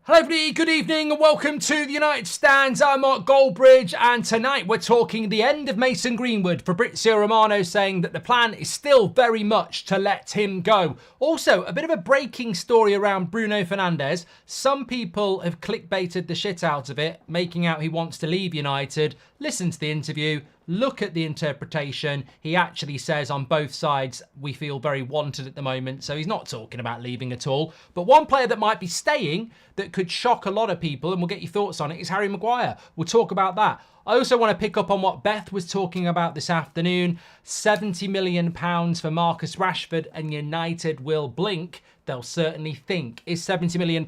Hello everybody, good evening and welcome to the United Stands. I'm Mark Goldbridge and tonight we're talking the end of Mason Greenwood. Fabrizio Romano saying that the plan is still very much to let him go. Also, a bit of a breaking story around Bruno Fernandes. Some people have clickbaited the shit out of it, making out he wants to leave United. Listen to the interview. Look at the interpretation. He actually says on both sides, we feel very wanted at the moment. So he's not talking about leaving at all. But one player that might be staying that could shock a lot of people, and we'll get your thoughts on it, is Harry Maguire. We'll talk about that. I also want to pick up on what Beth was talking about this afternoon. £70 million for Marcus Rashford, and United will blink. They'll certainly think. Is £70 million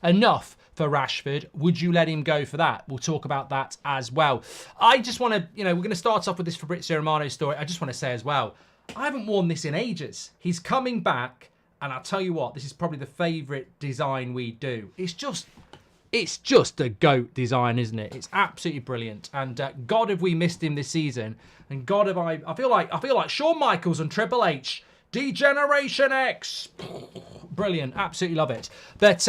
enough for Rashford? Would you let him go for that? We'll talk about that as well. I just want to, we're going to start off with this Fabrizio Romano story. I just want to say as well, I haven't worn this in ages. He's coming back, and I'll tell you what, this is probably the favourite design we do. It's just a GOAT design, isn't it? It's absolutely brilliant. And God, have we missed him this season. And God, have I feel like Shawn Michaels and Triple H. Degeneration X. Brilliant. Absolutely love it. But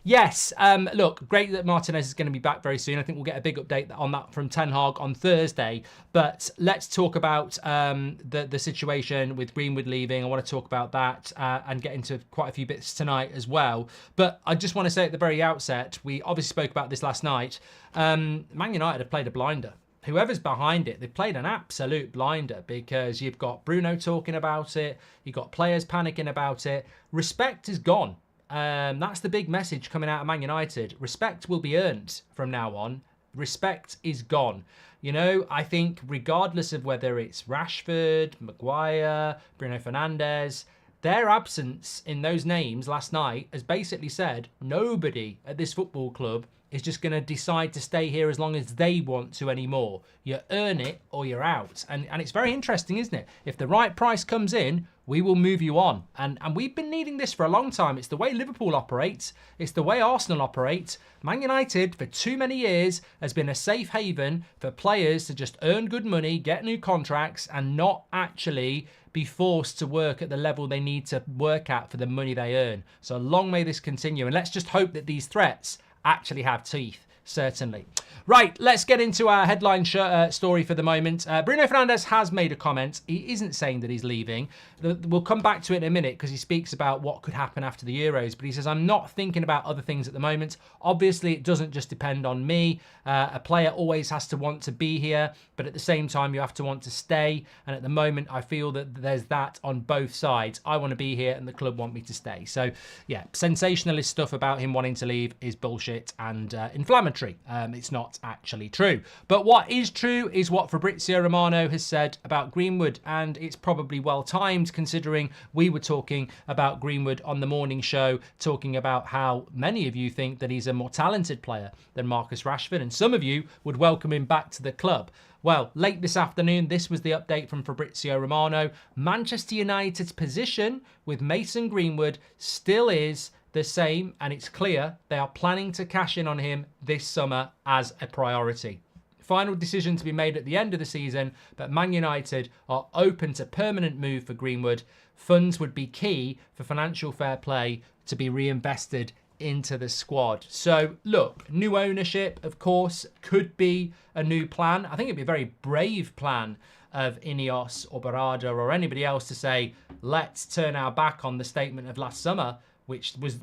yes, look, great that Martinez is going to be back very soon. I think we'll get a big update on that from Ten Hag on Thursday. But let's talk about the situation with Greenwood leaving. I want to talk about that and get into quite a few bits tonight as well. But I just want to say at the very outset, we obviously spoke about this last night. Man United have played a blinder. Whoever's behind it, they've played an absolute blinder because you've got Bruno talking about it. You've got players panicking about it. Respect is gone. That's the big message coming out of Man United. Respect will be earned from now on. Respect is gone. I think regardless of whether it's Rashford, Maguire, Bruno Fernandes, their absence in those names last night has basically said nobody at this football club is just going to decide to stay here as long as they want to anymore. You earn it or you're out. And it's very interesting, isn't it? If the right price comes in, we will move you on. And we've been needing this for a long time. It's the way Liverpool operates. It's the way Arsenal operates. Man United, for too many years, has been a safe haven for players to just earn good money, get new contracts, and not actually be forced to work at the level they need to work at for the money they earn. So long may this continue. And let's just hope that these threats actually have teeth, certainly. Right, let's get into our headline story for the moment. Bruno Fernandes has made a comment. He isn't saying that he's leaving. We'll come back to it in a minute because he speaks about what could happen after the Euros. But he says, I'm not thinking about other things at the moment. Obviously, it doesn't just depend on me. A player always has to want to be here. But at the same time, you have to want to stay. And at the moment, I feel that there's that on both sides. I want to be here and the club want me to stay. So, yeah, sensationalist stuff about him wanting to leave is bullshit and inflammatory. It's not actually true. But what is true is what Fabrizio Romano has said about Greenwood, and it's probably well timed considering we were talking about Greenwood on the morning show, talking about how many of you think that he's a more talented player than Marcus Rashford, and some of you would welcome him back to the club. Well, late this afternoon, this was the update from Fabrizio Romano. Manchester United's position with Mason Greenwood still is the same, and it's clear they are planning to cash in on him this summer as a priority. Final decision to be made at the end of the season, but Man United are open to permanent move for Greenwood. Funds would be key for financial fair play to be reinvested into the squad. So look, new ownership, of course, could be a new plan. I think it'd be a very brave plan of Ineos or Barada or anybody else to say, let's turn our back on the statement of last summer, which was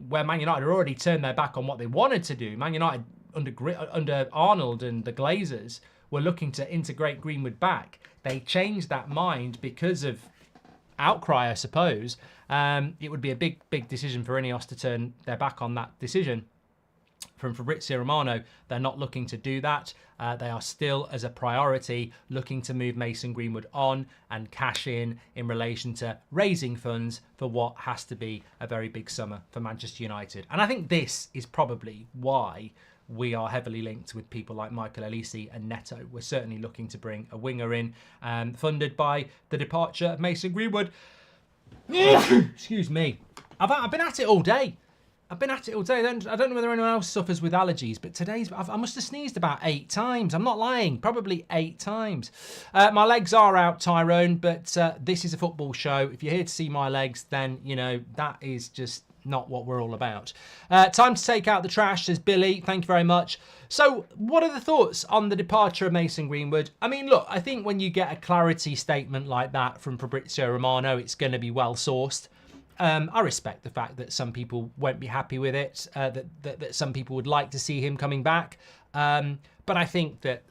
where Man United had already turned their back on what they wanted to do. Man United, under Arnold and the Glazers, were looking to integrate Greenwood back. They changed that mind because of outcry, I suppose. It would be a big decision for Ineos to turn their back on that decision. From Fabrizio Romano, they're not looking to do that. They are still, as a priority, looking to move Mason Greenwood on and cash in relation to raising funds for what has to be a very big summer for Manchester United. And I think this is probably why we are heavily linked with people like Michael Elise and Neto. We're certainly looking to bring a winger in, funded by the departure of Mason Greenwood. Excuse me. I've been at it all day. I don't know whether anyone else suffers with allergies, but I must have sneezed about 8 times. I'm not lying, probably 8 times. My legs are out, Tyrone, but this is a football show. If you're here to see my legs, then, that is just not what we're all about. Time to take out the trash, says Billy. Thank you very much. So what are the thoughts on the departure of Mason Greenwood? I mean, look, I think when you get a clarity statement like that from Fabrizio Romano, it's going to be well sourced. I respect the fact that some people won't be happy with it, that some people would like to see him coming back. But I think that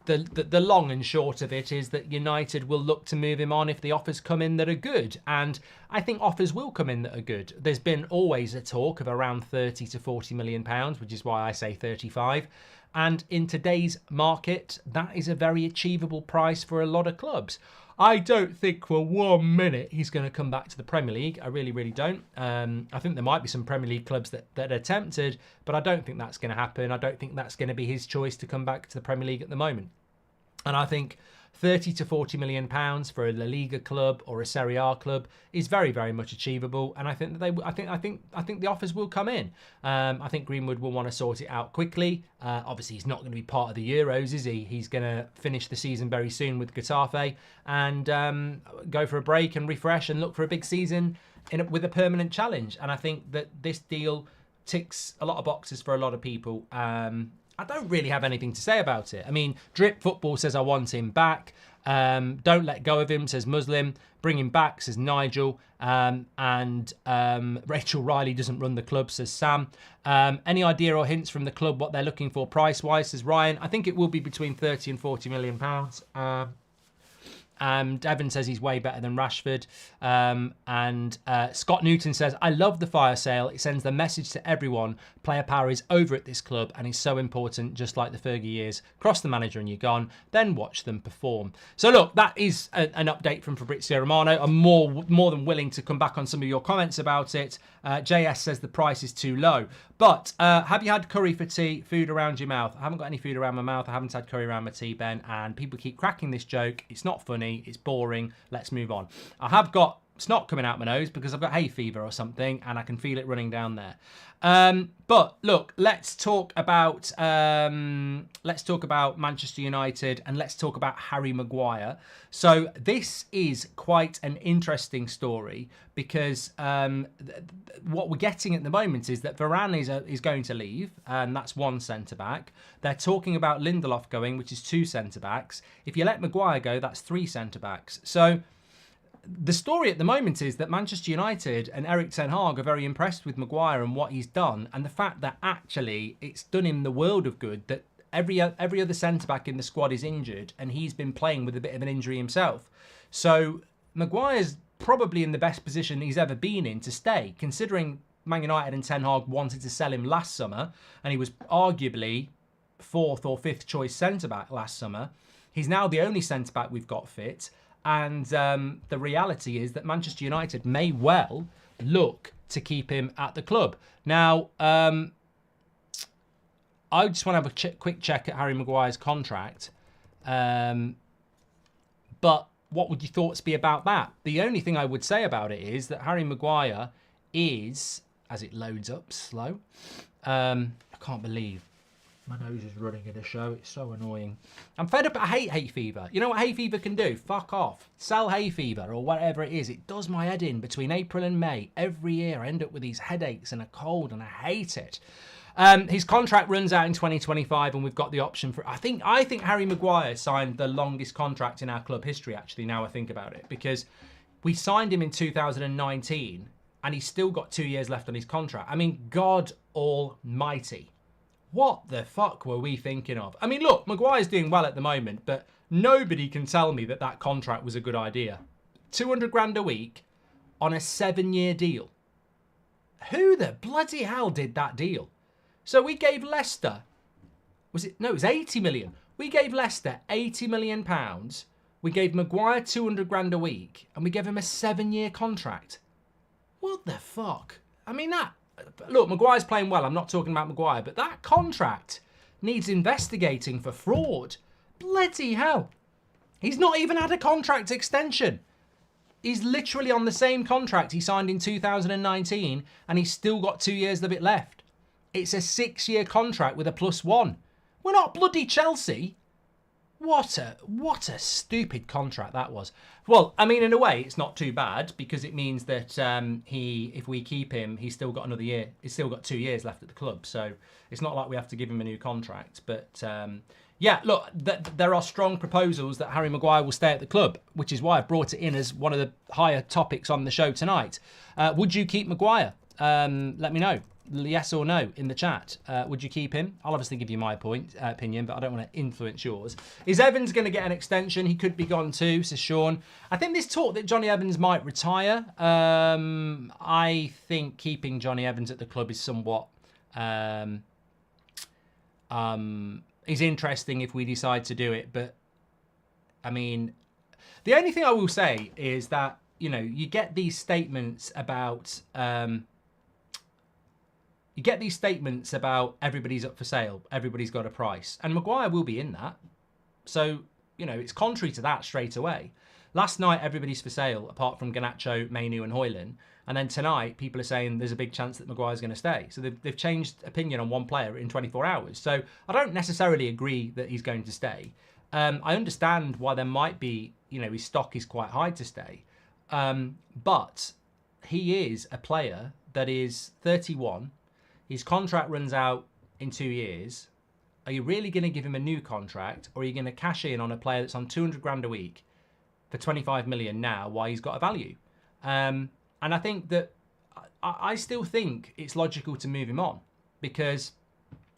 the long and short of it is that United will look to move him on if the offers come in that are good. And I think offers will come in that are good. There's been always a talk of around 30 to 40 million pounds, which is why I say 35. And in today's market, that is a very achievable price for a lot of clubs. I don't think for 1 minute he's going to come back to the Premier League. I really, really don't. I think there might be some Premier League clubs that are tempted, but I don't think that's going to happen. I don't think that's going to be his choice to come back to the Premier League at the moment. And I think 30 to 40 million pounds for a La Liga club or a Serie A club is very, very much achievable. And I think that I think the offers will come in. I think Greenwood will want to sort it out quickly. Obviously, he's not going to be part of the Euros, is he? He's going to finish the season very soon with Getafe and go for a break and refresh and look for a big season with a permanent challenge. And I think that this deal ticks a lot of boxes for a lot of people. I don't really have anything to say about it. I mean, Drip Football says I want him back. Don't let go of him, says Muslim. Bring him back, says Nigel. And Rachel Riley doesn't run the club, says Sam. Any idea or hints from the club what they're looking for price-wise, says Ryan. I think it will be between 30 and 40 million pounds. Evan says he's way better than Rashford. Scott Newton says, I love the fire sale. It sends the message to everyone. Player power is over at this club and is so important, just like the Fergie years. Cross the manager and you're gone. Then watch them perform. So look, that is an update from Fabrizio Romano. I'm more than willing to come back on some of your comments about it. JS says the price is too low. But have you had curry for tea, food around your mouth? I haven't got any food around my mouth. I haven't had curry around my tea, Ben. And people keep cracking this joke. It's not funny. It's boring. Let's move on. I have got snot coming out my nose because I've got hay fever or something and I can feel it running down there. But look, let's talk about Manchester United and let's talk about Harry Maguire. So this is quite an interesting story because what we're getting at the moment is that Varane is going to leave, and that's one centre-back. They're talking about Lindelof going, which is two centre-backs. If you let Maguire go, that's three centre-backs. So the story at the moment is that Manchester United and Erik ten Hag are very impressed with Maguire and what he's done, and the fact that actually it's done him the world of good that every other centre-back in the squad is injured and he's been playing with a bit of an injury himself. So Maguire's probably in the best position he's ever been in to stay, considering Man United and ten Hag wanted to sell him last summer and he was arguably fourth or fifth choice centre-back last summer. He's now the only centre-back we've got fit. And the reality is that Manchester United may well look to keep him at the club. Now, I just want to have a quick check at Harry Maguire's contract. But what would your thoughts be about that? The only thing I would say about it is that Harry Maguire is, as it loads up slow, I can't believe my nose is running in a show. It's so annoying. I'm fed up. I hate hay fever. You know what hay fever can do? Fuck off. Sell hay fever or whatever it is. It does my head in between April and May. Every year I end up with these headaches and a cold and I hate it. His contract runs out in 2025 and we've got the option for... I think Harry Maguire signed the longest contract in our club history, actually, now I think about it. Because we signed him in 2019 and he's still got 2 years left on his contract. I mean, God almighty. What the fuck were we thinking of? I mean, look, Maguire's doing well at the moment, but nobody can tell me that that contract was a good idea. 200 grand a week on a 7-year deal. Who the bloody hell did that deal? So we gave Leicester, it was 80 million. We gave Leicester 80 million pounds. We gave Maguire 200 grand a week and we gave him a 7-year contract. What the fuck? I mean, look, Maguire's playing well. I'm not talking about Maguire, but that contract needs investigating for fraud. Bloody hell. He's not even had a contract extension. He's literally on the same contract he signed in 2019 and he's still got 2 years of it left. It's a 6-year contract with a +1. We're not bloody Chelsea. What a stupid contract that was. Well, I mean, in a way, it's not too bad because it means that if we keep him, he's still got another year. He's still got 2 years left at the club, so it's not like we have to give him a new contract. But yeah, look, there are strong proposals that Harry Maguire will stay at the club, which is why I've brought it in as one of the higher topics on the show tonight. Would you keep Maguire? Let me know. Yes or no in the chat. Would you keep him? I'll obviously give you my opinion, but I don't want to influence yours. Is Evans going to get an extension? He could be gone too, says Sean. I think there's talk that Johnny Evans might retire. I think keeping Johnny Evans at the club is somewhat is interesting if we decide to do it. But I mean, the only thing I will say is that, you know, you get these statements about everybody's up for sale, everybody's got a price, and Maguire will be in that. So, you know, it's contrary to that straight away. Last night, everybody's for sale, apart from Garnacho, Mainu and Højlund. And then tonight, people are saying there's a big chance that Maguire's going to stay. So they've changed opinion on one player in 24 hours. So I don't necessarily agree that he's going to stay. I understand why there might be, you know, his stock is quite high to stay. But he is a player that is 31. His contract runs out in 2 years. Are you really going to give him a new contract, or are you going to cash in on a player that's on 200 grand a week for 25 million now while he's got a value? And I think that I still think it's logical to move him on because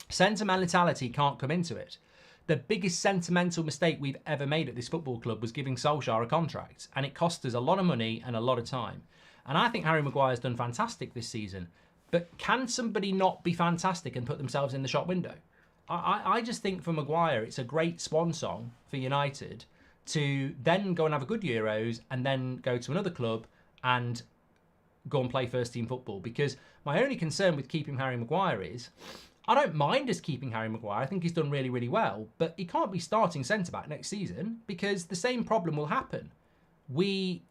sentimentality can't come into it. The biggest sentimental mistake we've ever made at this football club was giving Solskjaer a contract, and it cost us a lot of money and a lot of time. And I think Harry Maguire's done fantastic this season. But can somebody not be fantastic and put themselves in the shop window? I just think for Maguire, it's a great swan song for United to then go and have a good Euros and then go to another club and go and play first team football. Because my only concern with keeping Harry Maguire is, I don't mind us keeping Harry Maguire. I think he's done really, really well. But he can't be starting centre-back next season because the same problem will happen. We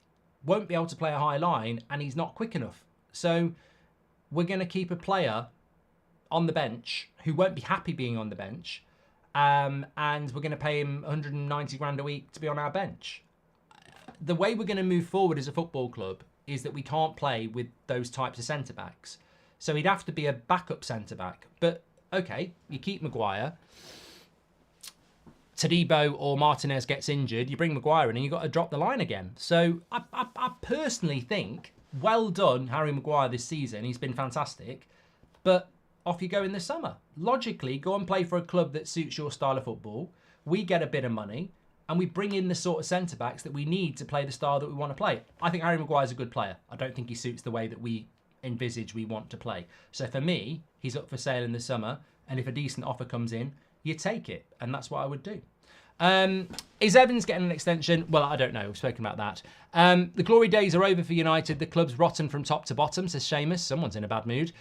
won't be able to play a high line and he's not quick enough. So we're going to keep a player on the bench who won't be happy being on the bench, and we're going to pay him 190 grand a week to be on our bench. The way we're going to move forward as a football club is that we can't play with those types of centre-backs. So he'd have to be a backup centre-back. But, okay, you keep Maguire. Todibo or Martinez gets injured, you bring Maguire in and you've got to drop the line again. So I personally think, well done, Harry Maguire this season. He's been fantastic. But off you go in the summer. Logically, go and play for a club that suits your style of football. We get a bit of money and we bring in the sort of centre-backs that we need to play the style that we want to play. I think Harry Maguire's a good player. I don't think he suits the way that we envisage we want to play. So for me, he's up for sale in the summer. And if a decent offer comes in, you take it. And that's what I would do. Is Evans getting an extension? Well, I don't know. We've spoken about that. The glory days are over for United. The club's rotten from top to bottom, says Seamus. Someone's in a bad mood.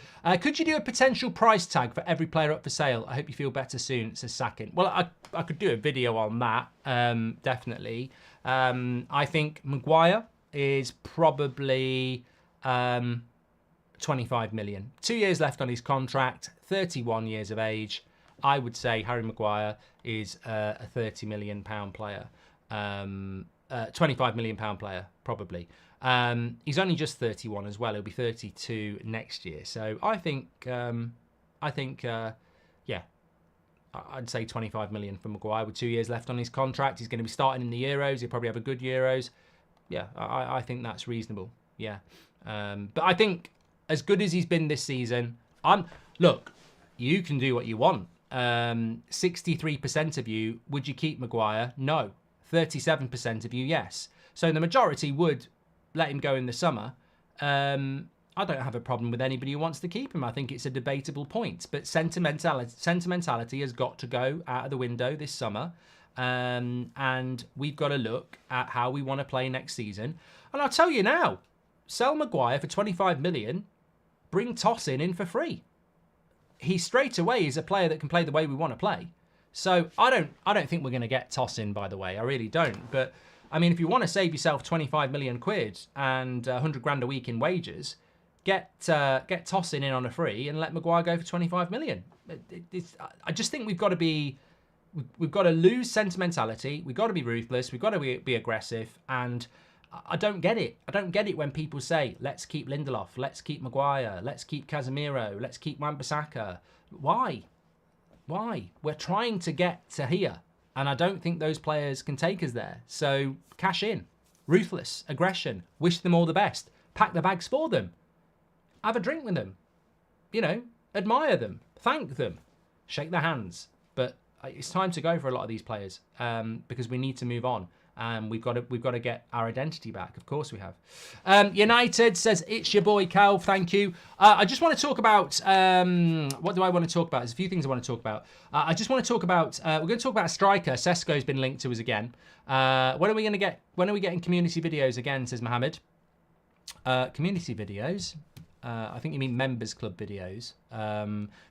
Could you do a potential price tag for every player up for sale? I hope you feel better soon, says Sakin. Well, I could do a video on that, definitely. I think Maguire is probably 25 million. 2 years left on his contract, 31 years of age. I would say Harry Maguire is a £30 million player, £25 million player, probably. He's only just 31 as well. He'll be 32 next year. So I think, yeah, I'd say 25 million for Maguire with 2 years left on his contract. He's going to be starting in the Euros. He'll probably have a good Euros. Yeah, I think that's reasonable. Yeah. But I think as good as he's been this season, look, you can do what you want. 63% of you, would you keep Maguire? No. 37% of you, yes. So the majority would let him go in the summer. I don't have a problem with anybody who wants to keep him. I think it's a debatable point. But sentimentality has got to go out of the window this summer. And we've got to look at how we want to play next season. And I'll tell you now, sell Maguire for 25 million, bring Tosin in for free. He straight away is a player that can play the way we want to play. So I don't think we're going to get Tosin, by the way. I really don't. But I mean, if you want to save yourself 25 million quid and 100 grand a week in wages, get Tosin in on a free and let Maguire go for 25 million. I just think we've got to be we've got to lose sentimentality. We've got to be ruthless. We've got to be aggressive. And I don't get it. I don't get it when people say, let's keep Lindelof, let's keep Maguire, let's keep Casemiro, let's keep Wan-Bissaka. Why? Why? We're trying to get to here. And I don't think those players can take us there. So cash in. Ruthless. Aggression. Wish them all the best. Pack the bags for them. Have a drink with them. You know, admire them. Thank them. Shake their hands. But it's time to go for a lot of these players because we need to move on. We've got to get our identity back. Of course we have. United says, it's your boy Cal. Thank you. I just want to talk about, what do I want to talk about? There's a few things I want to talk about. I just want to talk about, we're going to talk about a striker. Sesko's been linked to us again. When are we getting community videos again, says Mohammed. Community videos? I think you mean members club videos.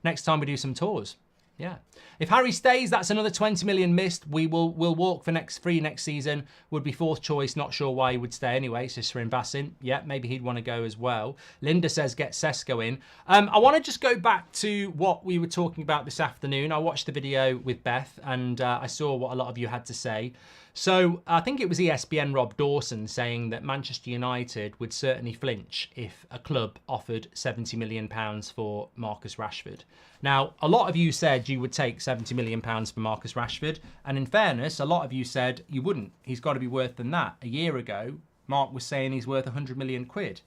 Next time we do some tours. Yeah. If Harry stays, that's another 20 million missed. We'll walk for free next season. Would be fourth choice. Not sure why he would stay anyway. It's just for investing. Yeah, maybe he'd want to go as well. Linda says get Sesko in. I want to just go back to what we were talking about this afternoon. I watched the video with Beth and I saw what a lot of you had to say. So I think it was ESPN Rob Dawson saying that Manchester United would certainly flinch if a club offered £70 million for Marcus Rashford. Now, a lot of you said you would take £70 million for Marcus Rashford. And in fairness, a lot of you said you wouldn't. He's got to be worth than that. A year ago, Mark was saying he's worth 100 million quid.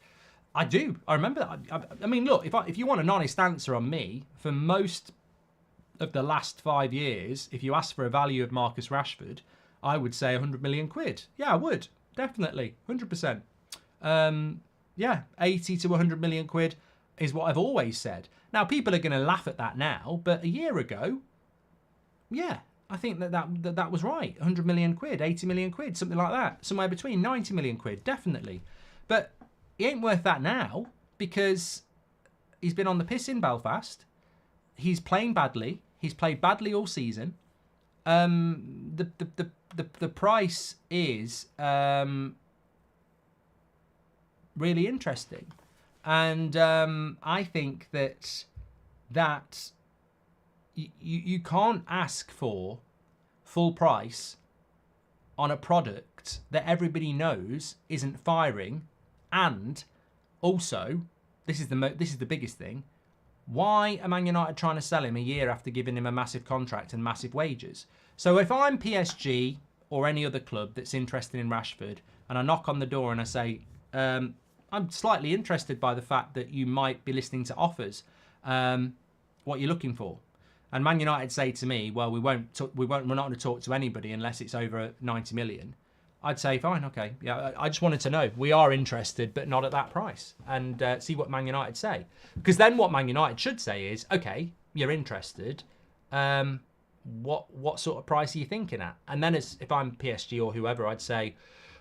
I do. I remember that. I mean, look, if you want an honest answer on me, for most of the last 5 years, if you ask for a value of Marcus Rashford, I would say 100 million quid. Yeah, I would. Definitely. 100%. Yeah, 80 to 100 million quid is what I've always said. Now, people are going to laugh at that now, but a year ago, yeah, I think that was right. 100 million quid, 80 million quid, something like that. Somewhere between 90 million quid, definitely. But he ain't worth that now because he's been on the piss in Belfast. He's playing badly. He's played badly all season. The price is really interesting, and I think that you can't ask for full price on a product that everybody knows isn't firing, and also this is the biggest thing. Why are Man United trying to sell him a year after giving him a massive contract and massive wages? So if I'm PSG or any other club that's interested in Rashford and I knock on the door and I say, I'm slightly interested by the fact that you might be listening to offers, what you're looking for. And Man United say to me, well, we're not going to talk to anybody unless it's over 90 million. I'd say, fine, okay. Yeah, I just wanted to know. We are interested, but not at that price. And see what Man United say. Because then what Man United should say is, okay, you're interested. What sort of price are you thinking at? And then if I'm PSG or whoever, I'd say,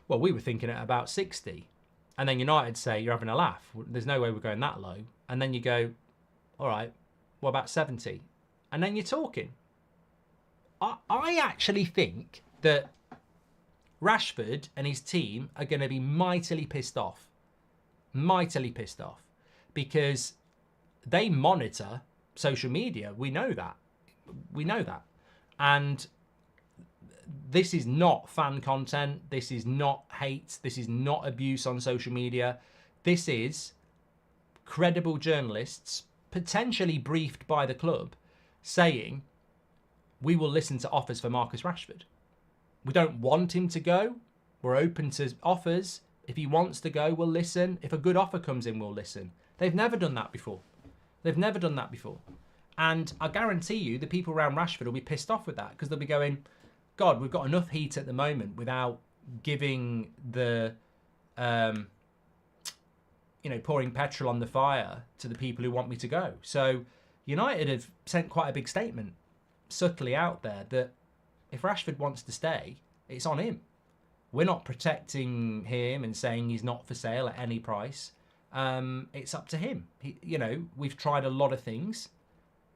well, we were thinking at about 60. And then United say, you're having a laugh. There's no way we're going that low. And then you go, all right, what about 70? And then you're talking. I actually think that Rashford and his team are going to be mightily pissed off. Mightily pissed off. Because they monitor social media. We know that. We know that. And this is not fan content. This is not hate. This is not abuse on social media. This is credible journalists, potentially briefed by the club, saying, we will listen to offers for Marcus Rashford. We don't want him to go. We're open to offers. If he wants to go, we'll listen. If a good offer comes in, we'll listen. They've never done that before. They've never done that before. And I guarantee you the people around Rashford will be pissed off with that because they'll be going, God, we've got enough heat at the moment without giving the, pouring petrol on the fire to the people who want me to go. So United have sent quite a big statement subtly out there that if Rashford wants to stay, it's on him. We're not protecting him and saying he's not for sale at any price. It's up to him. We've tried a lot of things.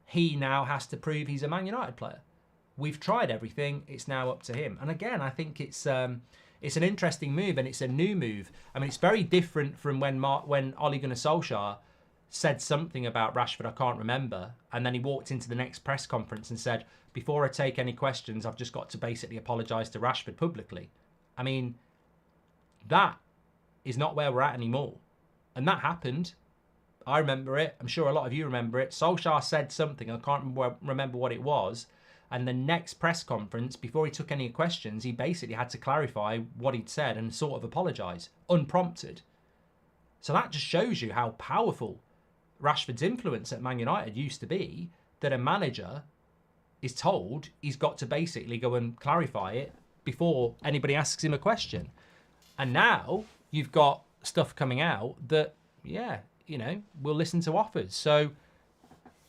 He now has to prove he's a Man United player. We've tried everything. It's now up to him. And again, I think it's an interesting move and it's a new move. I mean, it's very different from when Ole Gunnar Solskjaer said something about Rashford, I can't remember, and then he walked into the next press conference and said, before I take any questions, I've just got to basically apologise to Rashford publicly. I mean, that is not where we're at anymore. And that happened. I remember it. I'm sure a lot of you remember it. Solskjaer said something, I can't remember what it was, and the next press conference, before he took any questions, he basically had to clarify what he'd said and sort of apologise, unprompted. So that just shows you how powerful Rashford's influence at Man United used to be, that a manager is told he's got to basically go and clarify it before anybody asks him a question. And now you've got stuff coming out that, yeah, you know, we'll listen to offers. So,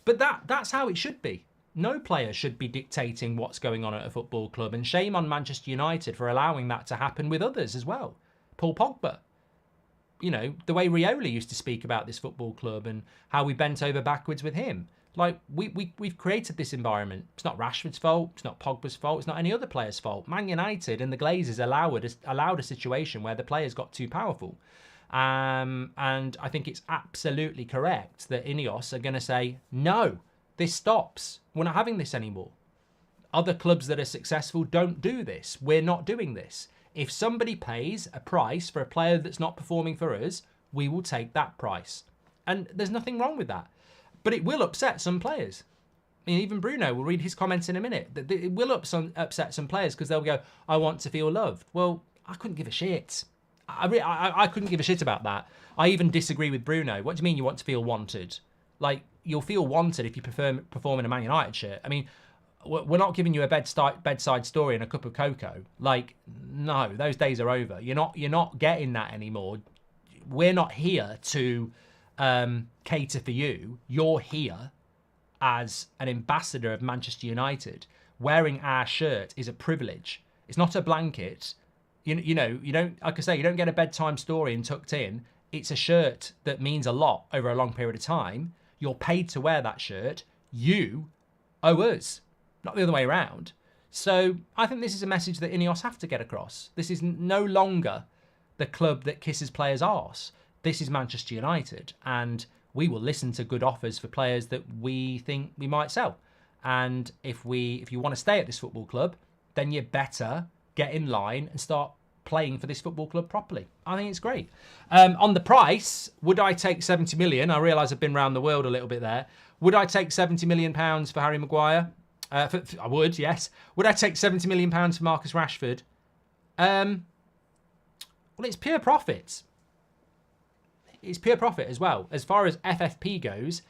but that's how it should be. No player should be dictating what's going on at a football club, and shame on Manchester United for allowing that to happen with others as well. Paul Pogba. You know, the way Rioli used to speak about this football club and how we bent over backwards with him. Like, we've created this environment. It's not Rashford's fault. It's not Pogba's fault. It's not any other player's fault. Man United and the Glazers allowed a situation where the players got too powerful. And I think it's absolutely correct that Ineos are going to say, no, this stops. We're not having this anymore. Other clubs that are successful don't do this. We're not doing this. If somebody pays a price for a player that's not performing for us, we will take that price. And there's nothing wrong with that. But it will upset some players. I mean, even Bruno, we'll read his comments in a minute. It will upset some players because they'll go, I want to feel loved. Well, I couldn't give a shit. I couldn't give a shit about that. I even disagree with Bruno. What do you mean you want to feel wanted? Like, you'll feel wanted if you perform in a Man United shirt. I mean, we're not giving you a bedside story and a cup of cocoa. Like, no, those days are over. You're not getting that anymore. We're not here to cater for you. You're here as an ambassador of Manchester United. Wearing our shirt is a privilege. It's not a blanket. You know, you don't, like I say, you don't get a bedtime story and tucked in. It's a shirt that means a lot over a long period of time. You're paid to wear that shirt. You owe us, not the other way around. So I think this is a message that Ineos have to get across. This is no longer the club that kisses players' arse. This is Manchester United, and we will listen to good offers for players that we think we might sell. And if you want to stay at this football club, then you better get in line and start playing for this football club properly. I think it's great. On the price, would I take 70 million? I realise I've been around the world a little bit there. Would I take 70 million pounds for Harry Maguire? I would, yes. Would I take 70 million pounds for Marcus Rashford? Well, it's pure profits. It's pure profit as well. As far as FFP goes,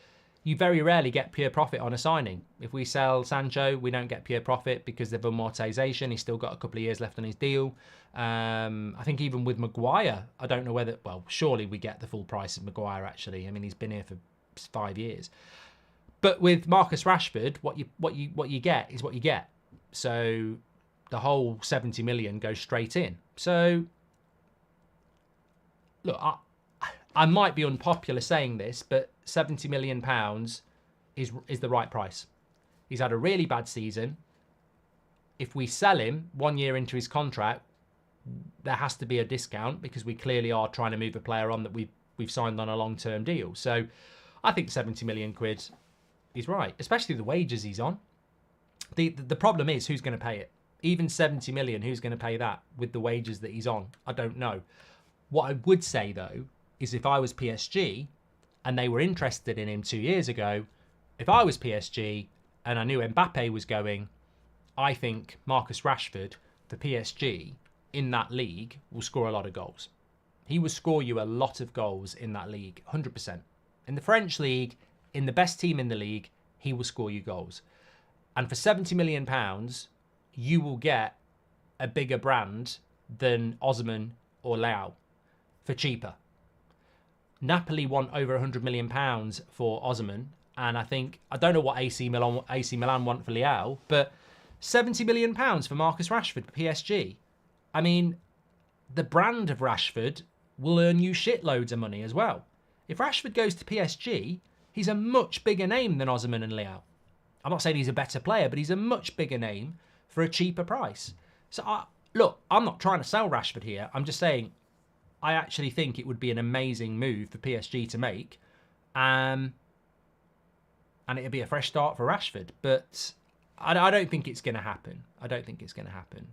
you very rarely get pure profit on a signing. If we sell Sancho, we don't get pure profit because of amortization. He's still got a couple of years left on his deal. I think even with Maguire, I don't know whether, well, surely we get the full price of Maguire actually. I mean, he's been here for 5 years. But with Marcus Rashford, what you get is what you get. So the whole 70 million goes straight in. So look, I might be unpopular saying this, but 70 million pounds is the right price. He's had a really bad season. If we sell him 1 year into his contract, there has to be a discount because we clearly are trying to move a player on that we've signed on a long-term deal. So I think 70 million quid is right, especially the wages he's on. The problem is who's going to pay it. Even 70 million, who's going to pay that with the wages that he's on? I don't know. What I would say though is if I was PSG and they were interested in him 2 years ago, if I was PSG and I knew Mbappe was going, I think Marcus Rashford for PSG in that league will score a lot of goals. He will score you a lot of goals in that league, 100%. In the French league, in the best team in the league, he will score you goals. And for 70 million pounds, you will get a bigger brand than Osman or Leao for cheaper. Napoli want over 100 million pounds for Osman, and I don't know what AC Milan want for Leao, but 70 million pounds for Marcus Rashford for PSG. I mean, the brand of Rashford will earn you shitloads of money as well. If Rashford goes to PSG, he's a much bigger name than Osman and Leao. I'm not saying he's a better player, but he's a much bigger name for a cheaper price. So, look, I'm not trying to sell Rashford here. I'm just saying I actually think it would be an amazing move for PSG to make. And it'll be a fresh start for Rashford. But I don't think it's going to happen. I don't think it's going to happen.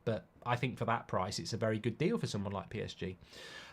But I think for that price, it's a very good deal for someone like PSG.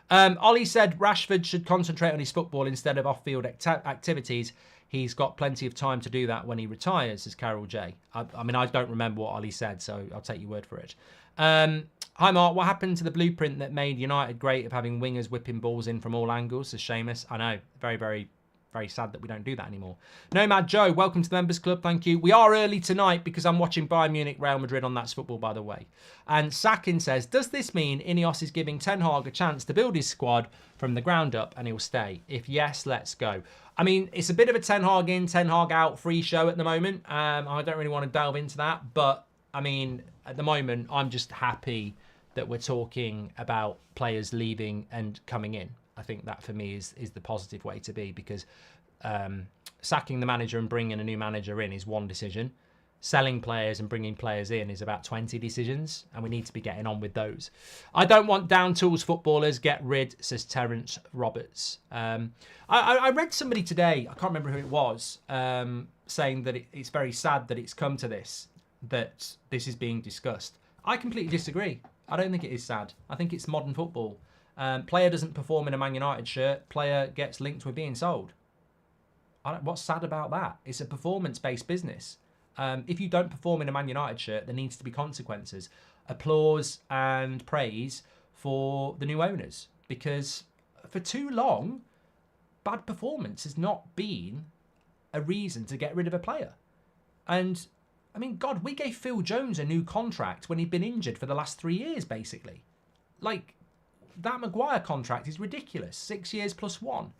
Ollie said Rashford should concentrate on his football instead of off-field activities. He's got plenty of time to do that when he retires, says Carol J. I mean, I don't remember what Ollie said, so I'll take your word for it. Hi, Mark. What happened to the blueprint that made United great of having wingers whipping balls in from all angles, says Seamus? I know. Very, very, very sad that we don't do that anymore. Nomad Joe, welcome to the Members Club. Thank you. We are early tonight because I'm watching Bayern Munich, Real Madrid on That's Football, by the way. And Sakin says, does this mean Ineos is giving Ten Hag a chance to build his squad from the ground up and he'll stay? If yes, let's go. I mean, it's a bit of a Ten Hag in, Ten Hag out free show at the moment. I don't really want to delve into that. But, I mean, at the moment, I'm just happy that we're talking about players leaving and coming in. I think that for me is the positive way to be, because sacking the manager and bringing a new manager in is one decision. Selling players and bringing players in is about 20 decisions, and we need to be getting on with those. I don't want down tools footballers. Get rid, says Terence Roberts. I read somebody today, I can't remember who it was, saying that it's very sad that it's come to this, that this is being discussed. I completely disagree. I don't think it is sad. I think it's modern football. Player doesn't perform in a Man United shirt. Player gets linked with being sold. What's sad about that? It's a performance-based business. If you don't perform in a Man United shirt, there needs to be consequences. Applause and praise for the new owners. Because for too long, bad performance has not been a reason to get rid of a player. And, I mean, God, we gave Phil Jones a new contract when he'd been injured for the last 3 years, basically. Like, that Maguire contract is ridiculous. 6 years plus 1.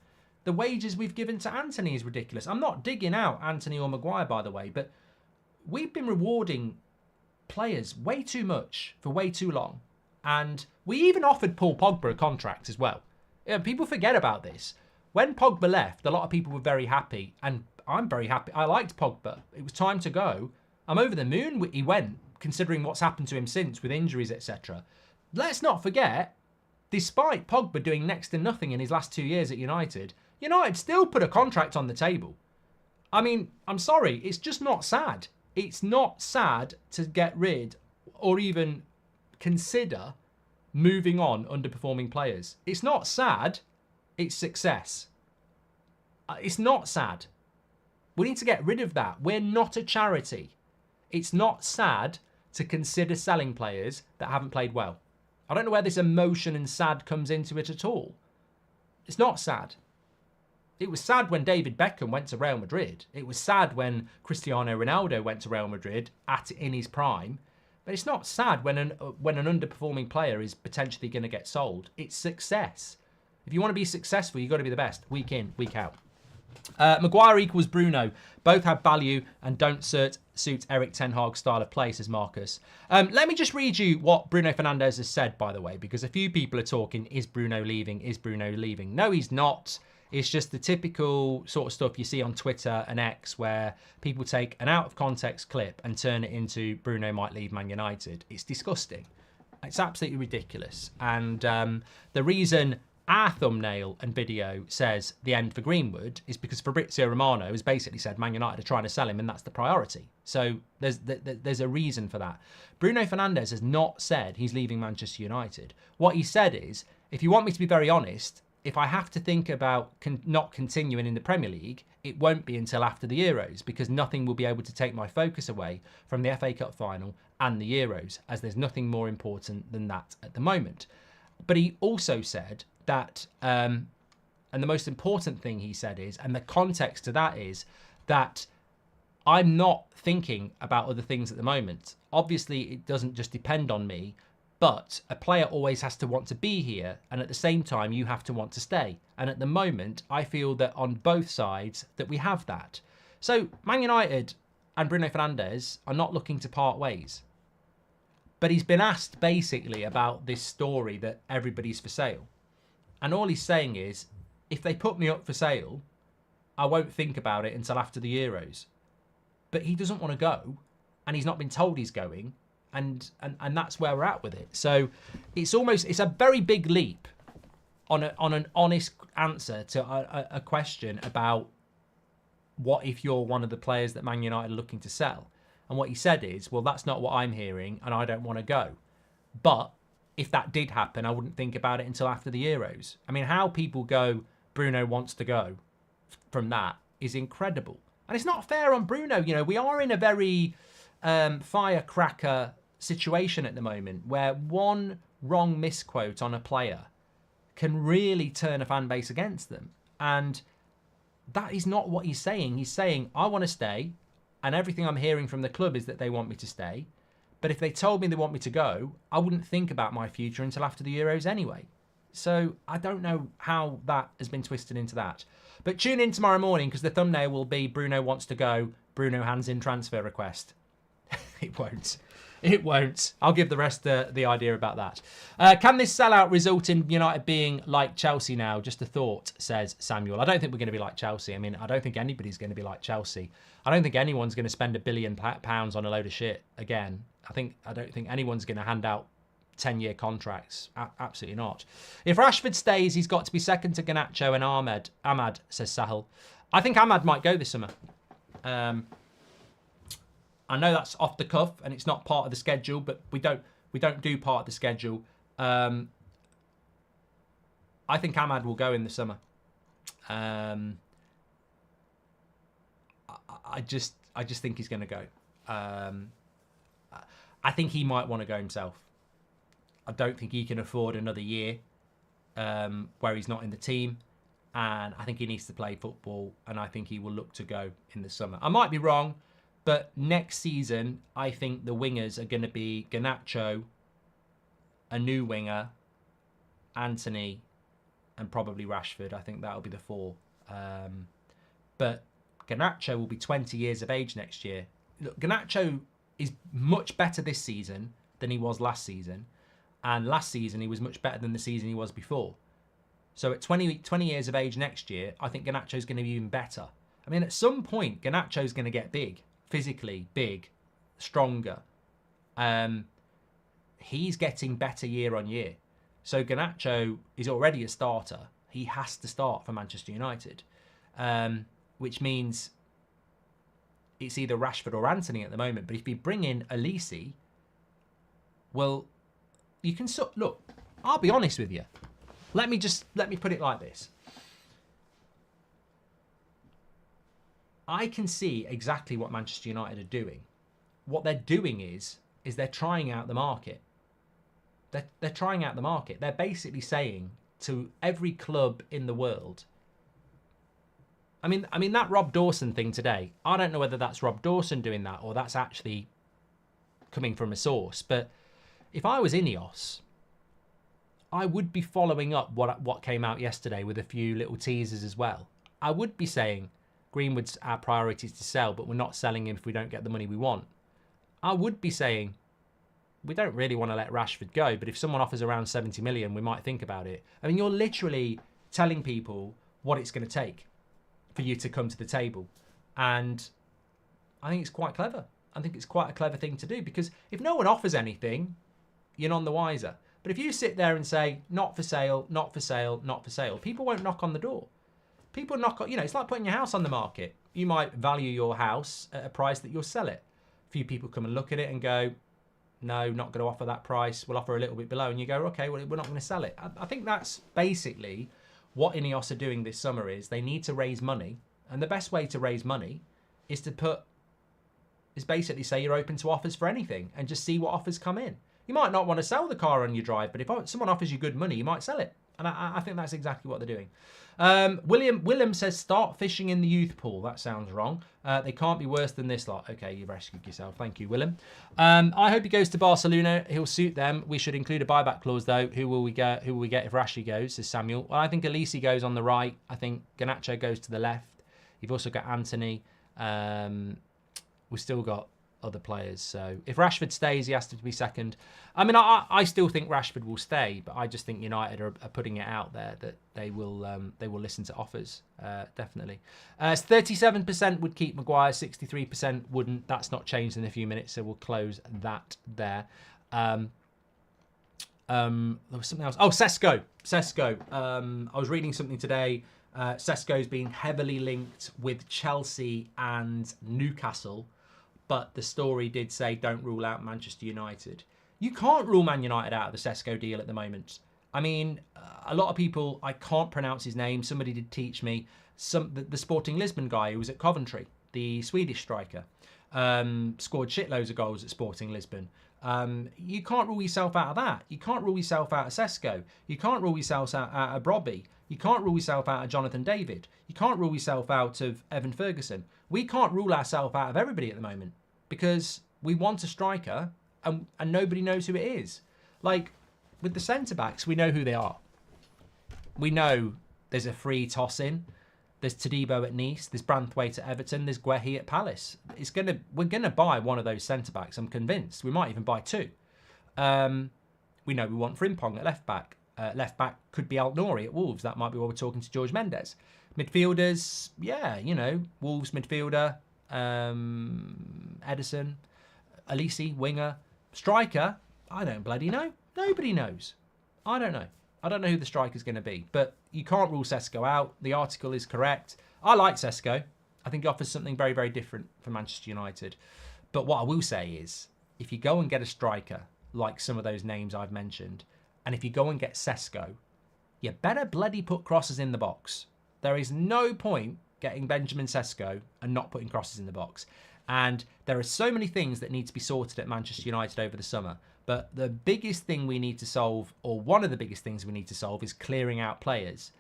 The wages we've given to Anthony is ridiculous. I'm not digging out Anthony or Maguire, by the way, but we've been rewarding players way too much for way too long. And we even offered Paul Pogba a contract as well. Yeah, people forget about this. When Pogba left, a lot of people were very happy, and I'm very happy. I liked Pogba. It was time to go. I'm over the moon he went, considering what's happened to him since with injuries, etc. Let's not forget, despite Pogba doing next to nothing in his last 2 years at United, United still put a contract on the table. I mean, I'm sorry, it's just not sad. It's not sad to get rid or even consider moving on underperforming players. It's not sad, it's success. It's not sad. We need to get rid of that. We're not a charity. It's not sad to consider selling players that haven't played well. I don't know where this emotion and sad comes into it at all. It's not sad. It was sad when David Beckham went to Real Madrid. It was sad when Cristiano Ronaldo went to Real Madrid in his prime. But it's not sad when an underperforming player is potentially going to get sold. It's success. If you want to be successful, you've got to be the best, week in, week out. Maguire equals Bruno. Both have value and don't suit Eric Ten Hag's style of play, says Marcus. Let me just read you what Bruno Fernandes has said, by the way, because a few people are talking, is Bruno leaving? Is Bruno leaving? No, he's not. It's just the typical sort of stuff you see on Twitter and X where people take an out-of-context clip and turn it into Bruno might leave Man United. It's disgusting. It's absolutely ridiculous. And the reason our thumbnail and video says the end for Greenwood is because Fabrizio Romano has basically said Man United are trying to sell him and that's the priority. So there's a reason for that. Bruno Fernandes has not said he's leaving Manchester United. What he said is, if you want me to be very honest, if I have to think about not continuing in the Premier League, it won't be until after the Euros because nothing will be able to take my focus away from the FA Cup final and the Euros, as there's nothing more important than that at the moment. But he also said that, and the most important thing he said is, and the context to that is, that I'm not thinking about other things at the moment. Obviously, it doesn't just depend on me, but a player always has to want to be here, and at the same time, you have to want to stay. And at the moment, I feel that on both sides, that we have that. So Man United and Bruno Fernandes are not looking to part ways. But he's been asked basically about this story that everybody's for sale. And all he's saying is, if they put me up for sale, I won't think about it until after the Euros. But he doesn't want to go, and he's not been told he's going, and that's where we're at with it. So it's a very big leap on an honest answer to a question about what if you're one of the players that Man United are looking to sell. And what he said is, well, that's not what I'm hearing, and I don't want to go. But if that did happen, I wouldn't think about it until after the Euros. I mean, how people go, Bruno wants to go from that is incredible. And it's not fair on Bruno. You know, we are in a very firecracker situation at the moment where one wrong misquote on a player can really turn a fan base against them. And that is not what he's saying. He's saying, I want to stay, and everything I'm hearing from the club is that they want me to stay. But if they told me they want me to go, I wouldn't think about my future until after the Euros anyway. So I don't know how that has been twisted into that. But tune in tomorrow morning because the thumbnail will be Bruno wants to go, Bruno hands in transfer request. It won't. It won't. I'll give the rest the idea about that. Can this sellout result in United being like Chelsea now? Just a thought, says Samuel. I don't think we're going to be like Chelsea. I mean, I don't think anybody's going to be like Chelsea. I don't think anyone's going to spend £1 billion on a load of shit again. I don't think anyone's going to hand out 10-year contracts. Absolutely not. If Rashford stays, he's got to be second to Garnacho and Ahmad, says Sahel. I think Ahmad might go this summer. I know that's off the cuff and it's not part of the schedule, but we don't do part of the schedule. I think Ahmad will go in the summer. I just think he's going to go. I think he might want to go himself. I don't think he can afford another year where he's not in the team. And I think he needs to play football. And I think he will look to go in the summer. I might be wrong, but next season, I think the wingers are going to be Garnacho, a new winger, Anthony, and probably Rashford. I think that'll be the four. But Garnacho will be 20 years of age next year. Look, Garnacho is much better this season than he was last season. And last season, he was much better than the season he was before. So at 20 years of age next year, I think Garnacho's going to be even better. I mean, at some point, Garnacho's going to get big. Physically big, stronger. He's getting better year on year. So Garnacho is already a starter. He has to start for Manchester United, which means it's either Rashford or Anthony at the moment. But if you bring in Elise, well, you can look. I'll be honest with you. Let me put it like this. I can see exactly what Manchester United are doing. What they're doing is they're trying out the market. They're trying out the market. They're basically saying to every club in the world. I mean that Rob Dawson thing today. I don't know whether that's Rob Dawson doing that or that's actually coming from a source. But if I was Ineos, I would be following up what came out yesterday with a few little teasers as well. I would be saying, Greenwood's our priority to sell, but we're not selling him if we don't get the money we want. I would be saying, we don't really want to let Rashford go, but if someone offers around 70 million, we might think about it. I mean, you're literally telling people what it's going to take for you to come to the table. And I think it's quite clever. I think it's quite a clever thing to do because if no one offers anything, you're none the wiser. But if you sit there and say, not for sale, not for sale, not for sale, people won't knock on the door. People knock on, it's like putting your house on the market. You might value your house at a price that you'll sell it. A few people come and look at it and go, no, not going to offer that price. We'll offer a little bit below. And you go, okay, well, we're not going to sell it. I think that's basically what Ineos are doing this summer is they need to raise money. And the best way to raise money is basically say you're open to offers for anything and just see what offers come in. You might not want to sell the car on your drive, but if someone offers you good money, you might sell it. And I think that's exactly what they're doing. William says, start fishing in the youth pool. That sounds wrong. They can't be worse than this lot. Okay, you've rescued yourself. Thank you, William. I hope he goes to Barcelona. He'll suit them. We should include a buyback clause, though. Who will we get if Rashford goes, says Samuel. Well, I think Elise goes on the right. I think Garnacho goes to the left. You've also got Anthony. We've still got other players. So if Rashford stays, he has to be second. I mean, I still think Rashford will stay, but I just think United are putting it out there that they will listen to offers, definitely. 37% would keep Maguire, 63% wouldn't. That's not changed in a few minutes, so we'll close that there. There was something else. Oh, Sesko. I was reading something today. Sesko's been heavily linked with Chelsea and Newcastle, but the story did say don't rule out Manchester United. You can't rule Man United out of the Sesko deal at the moment. I mean, a lot of people, I can't pronounce his name. Somebody did teach me. The Sporting Lisbon guy who was at Coventry, the Swedish striker, scored shitloads of goals at Sporting Lisbon. You can't rule yourself out of that. You can't rule yourself out of Sesko. You can't rule yourself out of Robbie. You can't rule yourself out of Jonathan David. You can't rule yourself out of Evan Ferguson. We can't rule ourselves out of everybody at the moment because we want a striker and nobody knows who it is. Like, with the centre-backs, we know who they are. We know there's a free toss-in. There's Todibo at Nice. There's Branthwaite at Everton. There's Guehi at Palace. We're gonna buy one of those centre backs. I'm convinced. We might even buy two. We know we want Frimpong at left back. Left back could be Alt-Nouri at Wolves. That might be why we're talking to George Mendes. Midfielders, yeah, Wolves midfielder, Edison, Alisi, winger, striker. I don't bloody know. Nobody knows. I don't know. I don't know who the striker's going to be, but you can't rule Sesko out. The article is correct. I like Sesko. I think he offers something very, very different for Manchester United. But what I will say is, if you go and get a striker, like some of those names I've mentioned, and if you go and get Sesko, you better bloody put crosses in the box. There is no point getting Benjamin Sesko and not putting crosses in the box. And there are so many things that need to be sorted at Manchester United over the summer. But the biggest thing we need to solve, or one of the biggest things we need to solve, is clearing out players.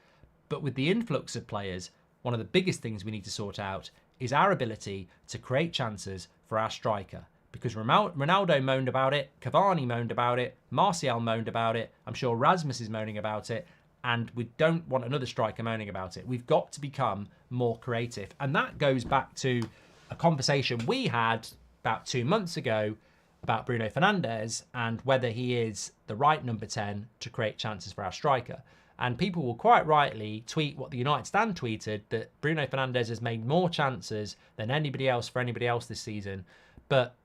But with the influx of players, one of the biggest things we need to sort out is our ability to create chances for our striker. Because Ronaldo moaned about it, Cavani moaned about it, Martial moaned about it, I'm sure Rasmus is moaning about it, and we don't want another striker moaning about it. We've got to become more creative. And that goes back to a conversation we had about 2 months ago about Bruno Fernandes and whether he is the right number 10 to create chances for our striker. And people will quite rightly tweet what the United Stand tweeted, that Bruno Fernandes has made more chances than anybody else for anybody else this season. But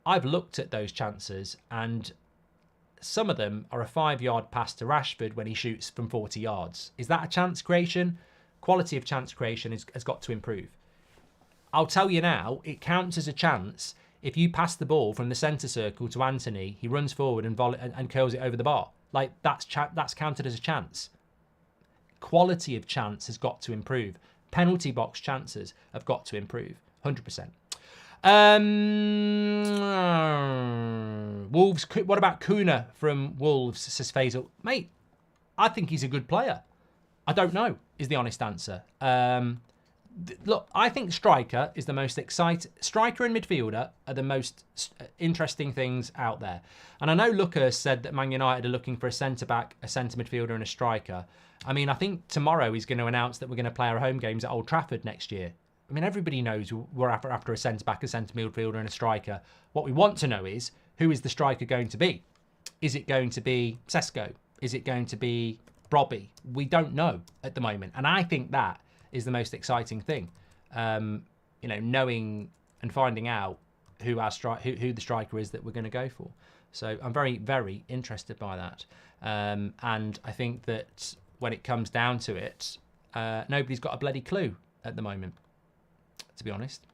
I've looked at those chances and some of them are a 5-yard pass to Rashford when he shoots from 40 yards. Is that a chance creation? Quality of chance creation has got to improve. I'll tell you now, it counts as a chance if you pass the ball from the centre circle to Anthony, he runs forward and curls it over the bar. Like, that's counted as a chance. Quality of chance has got to improve. Penalty box chances have got to improve. 100%. Wolves, what about Kuna from Wolves, says Faisal? Mate, I think he's a good player. I don't know, is the honest answer. Look, I think striker is the most exciting. Striker and midfielder are the most interesting things out there. And I know Lucas said that Man United are looking for a centre-back, a centre midfielder and a striker. I mean, I think tomorrow he's going to announce that we're going to play our home games at Old Trafford next year. I mean, everybody knows we're after a centre-back, a centre midfielder and a striker. What we want to know is, who is the striker going to be? Is it going to be Sesko? Is it going to be Robbie? We don't know at the moment. And I think that is the most exciting thing, knowing and finding out who the striker is that we're going to go for. So I'm very, very interested by that. And I think that when it comes down to it, nobody's got a bloody clue at the moment, to be honest.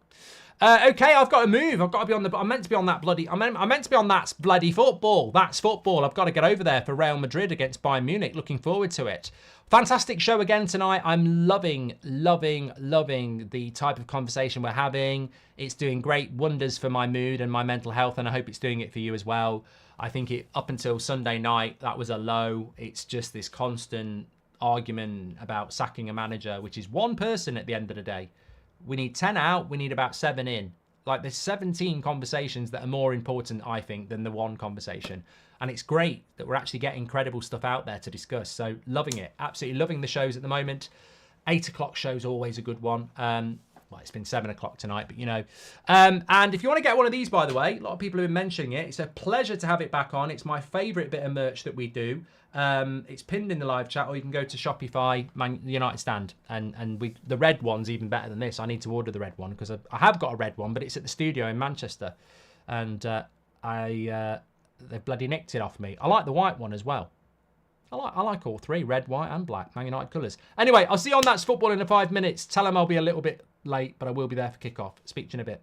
Okay, I've got to move. I've got to be on the. I'm meant to be on that bloody. I'm meant to be on that bloody football. That's football. I've got to get over there for Real Madrid against Bayern Munich. Looking forward to it. Fantastic show again tonight. I'm loving the type of conversation we're having. It's doing great wonders for my mood and my mental health, and I hope it's doing it for you as well. I think up until Sunday night, that was a low. It's just this constant argument about sacking a manager, which is one person at the end of the day. We need 10 out, we need about 7 in. Like, there's 17 conversations that are more important, I think, than the one conversation. And it's great that we're actually getting credible stuff out there to discuss. So loving it. Absolutely loving the shows at the moment. 8 o'clock show's always a good one. Well, it's been 7 o'clock tonight, but and if you want to get one of these, by the way, a lot of people have been mentioning it. It's a pleasure to have it back on. It's my favourite bit of merch that we do. It's pinned in the live chat, or you can go to Shopify, United Stand, and the red one's even better than this. I need to order the red one because I have got a red one, but it's at the studio in Manchester, and they've bloody nicked it off me. I like the white one as well. I like all three, red, white and black, Man United colours. Anyway, I'll see you on That's Football in 5 minutes. Tell them I'll be a little bit late, but I will be there for kickoff. Speak to you in a bit.